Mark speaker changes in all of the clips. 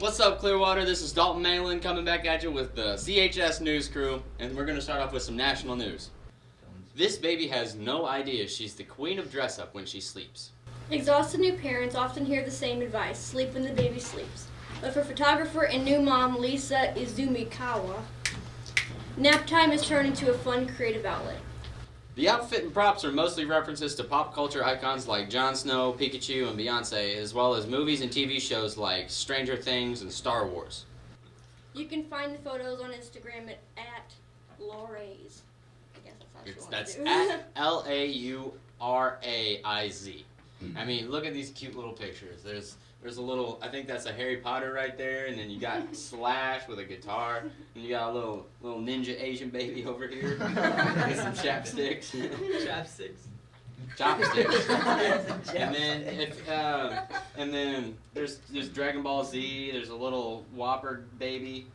Speaker 1: What's up, Clearwater? This is Dalton Malin coming back at you with the CHS News crew, and we're going to start off with some national news. This baby has no idea she's the queen of dress-up when she sleeps.
Speaker 2: Exhausted new parents often hear the same advice: sleep when the baby sleeps. But for photographer and new mom Lisa Izumikawa, nap time has turned into a fun, creative outlet.
Speaker 1: The outfit and props are mostly references to pop culture icons like Jon Snow, Pikachu, and Beyonce, as well as movies and TV shows like Stranger Things and Star Wars.
Speaker 2: You can find the photos on Instagram at Lauraiz. I guess that's how she wants
Speaker 1: That's
Speaker 2: to do.
Speaker 1: at Lauraiz. I mean, look at these cute little pictures. There's a little, I think that's a Harry Potter right there, and then you got Slash with a guitar, and you got a little ninja Asian baby over here with some chapsticks. Chopsticks. and then there's Dragon Ball Z. There's a little Whopper baby.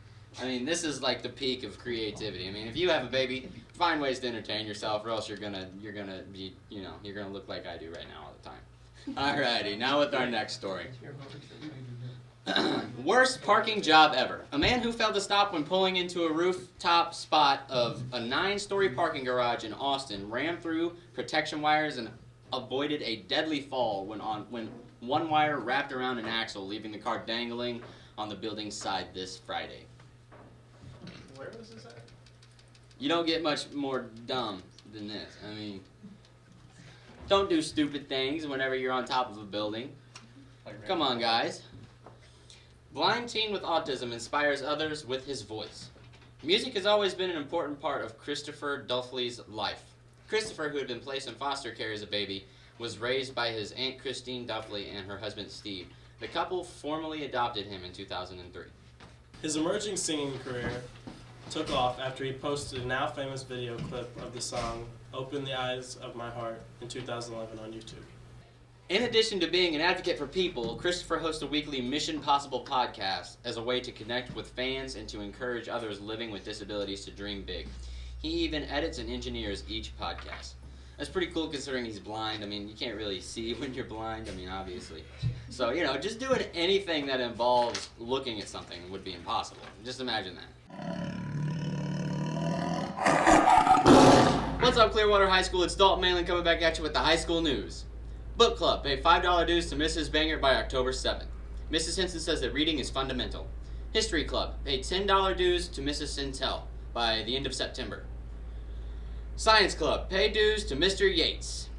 Speaker 1: I mean, this is like the peak of creativity. I mean, if you have a baby, find ways to entertain yourself, or else you're gonna be, you're gonna look like I do right now all the time. Alrighty, now with our next story. Worst parking job ever. A man who failed to stop when pulling into a rooftop spot of a 9-story parking garage in Austin ran through protection wires and avoided a deadly fall when one wire wrapped around an axle, leaving the car dangling on the building's side this Friday.
Speaker 3: Where was this at?
Speaker 1: You don't get much more dumb than this. I mean, don't do stupid things whenever you're on top of a building. Come on, guys. Blind teen with autism inspires others with his voice. Music has always been an important part of Christopher Duffley's life. Christopher, who had been placed in foster care as a baby, was raised by his Aunt Christine Duffley and her husband Steve. The couple formally adopted him in 2003.
Speaker 3: His emerging singing career took off after he posted a now famous video clip of the song Open the Eyes of My Heart in 2011 on YouTube.
Speaker 1: In addition to being an advocate for people, Christopher hosts a weekly Mission Possible podcast as a way to connect with fans and to encourage others living with disabilities to dream big. He even edits and engineers each podcast. That's pretty cool considering he's blind. I mean, you can't really see when you're blind, I mean, obviously. So, just doing anything that involves looking at something would be impossible. Just imagine that. What's up, Clearwater High School? It's Dalton Malin coming back at you with the high school news. Book Club, pay $5 dues to Mrs. Banger by October 7th. Mrs. Henson says that reading is fundamental. History Club, pay $10 dues to Mrs. Sintel by the end of September. Science Club, pay dues to Mr. Yates.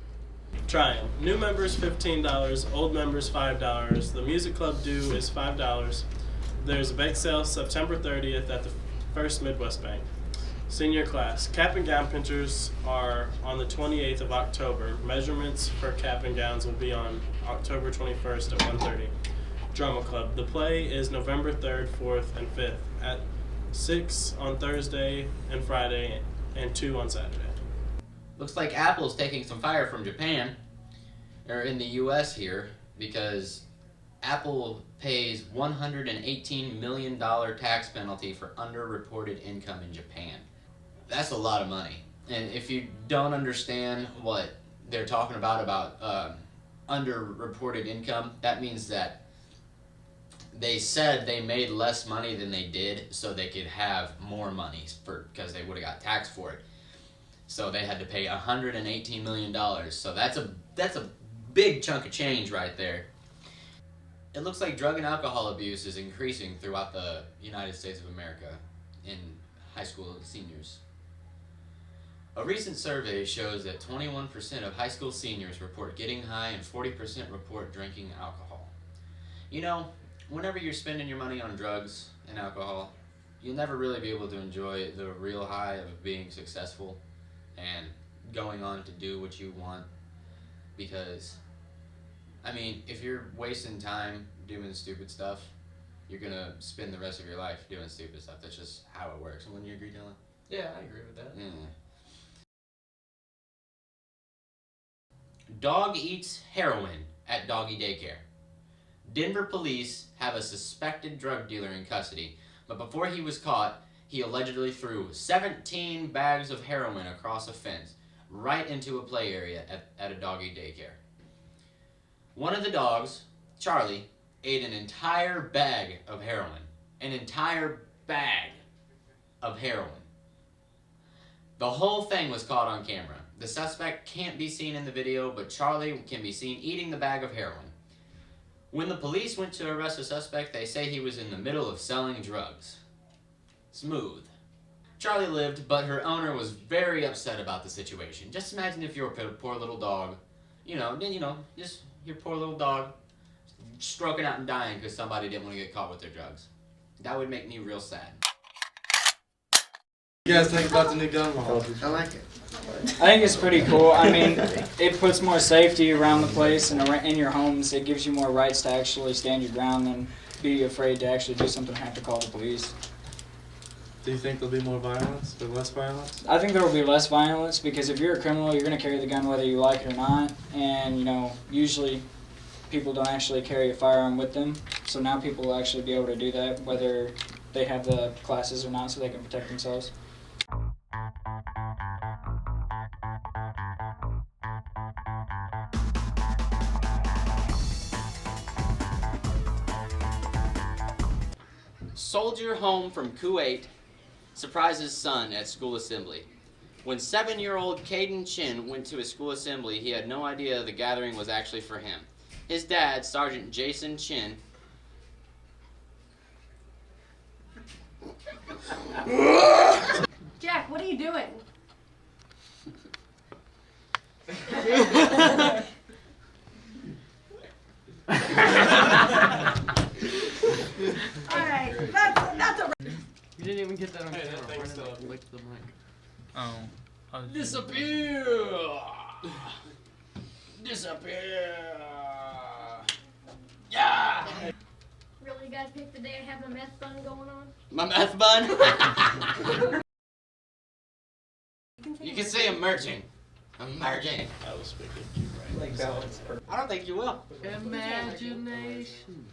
Speaker 3: Triumph. New members $15, old members $5. The music club due is $5. There's a bake sale September 30th at the First Midwest Bank. Senior class. Cap and gown pictures are on the 28th of October. Measurements for cap and gowns will be on October 21st at 1:30. Drama Club. The play is November 3rd, 4th, and 5th at 6 on Thursday and Friday and 2 on Saturday.
Speaker 1: Looks like Apple's taking some fire from Japan, or in the U.S. here, because Apple pays $118 million tax penalty for underreported income in Japan. That's a lot of money. And if you don't understand what they're talking about underreported income, that means that they said they made less money than they did so they could have more money because they would have got taxed for it. So they had to pay $118 million. So that's a big chunk of change right there. It looks like drug and alcohol abuse is increasing throughout the United States of America in high school seniors. A recent survey shows that 21% of high school seniors report getting high and 40% report drinking alcohol. Whenever you're spending your money on drugs and alcohol, you'll never really be able to enjoy the real high of being successful and going on to do what you want, because if you're wasting time doing stupid stuff, you're gonna spend the rest of your life doing stupid stuff. That's just how it works. Wouldn't you agree, Dylan?
Speaker 4: Yeah, I agree with that.
Speaker 1: Yeah. Dog eats heroin at doggy daycare. Denver police have a suspected drug dealer in custody, but before he was caught, he allegedly threw 17 bags of heroin across a fence right into a play area at a doggy daycare. One of the dogs, Charlie, ate an entire bag of heroin. An entire bag of heroin. The whole thing was caught on camera. The suspect can't be seen in the video, but Charlie can be seen eating the bag of heroin. When the police went to arrest the suspect, they say he was in the middle of selling drugs. Smooth. Charlie lived, but her owner was very upset about the situation. Just imagine if you're a poor little dog, just your poor little dog stroking out and dying because somebody didn't want to get caught with their drugs. That would make me real sad.
Speaker 4: What do you guys think about the new gun law?
Speaker 5: I like it.
Speaker 6: I think it's pretty cool. I mean, it puts more safety around the place and in your homes. It gives you more rights to actually stand your ground than be afraid to actually do something and have to call the police.
Speaker 4: Do you think there'll be more violence or less violence?
Speaker 6: I think there will be less violence because if you're a criminal, you're going to carry the gun whether you like it or not. And, usually people don't actually carry a firearm with them. So now people will actually be able to do that whether they have the classes or not so they can protect themselves.
Speaker 1: Soldier home from Kuwait surprises son at school assembly. When 7-year-old Caden Chin went to his school assembly, he had no idea the gathering was actually for him. His dad, Sergeant Jason Chin,
Speaker 2: Jack, what are you doing?
Speaker 7: Alright, that's a
Speaker 5: You didn't even get that on
Speaker 3: Hey,
Speaker 5: camera.
Speaker 3: that thing's still up.
Speaker 5: Lick the mic.
Speaker 4: Oh.
Speaker 1: disappear! Disappear! Yeah!
Speaker 2: Really, you guys picked the day I have my meth bun going on?
Speaker 1: My meth bun? You can say emerging. Emerging.
Speaker 3: I was speaking.
Speaker 6: Like balance.
Speaker 1: I don't think you will.
Speaker 5: Imagination.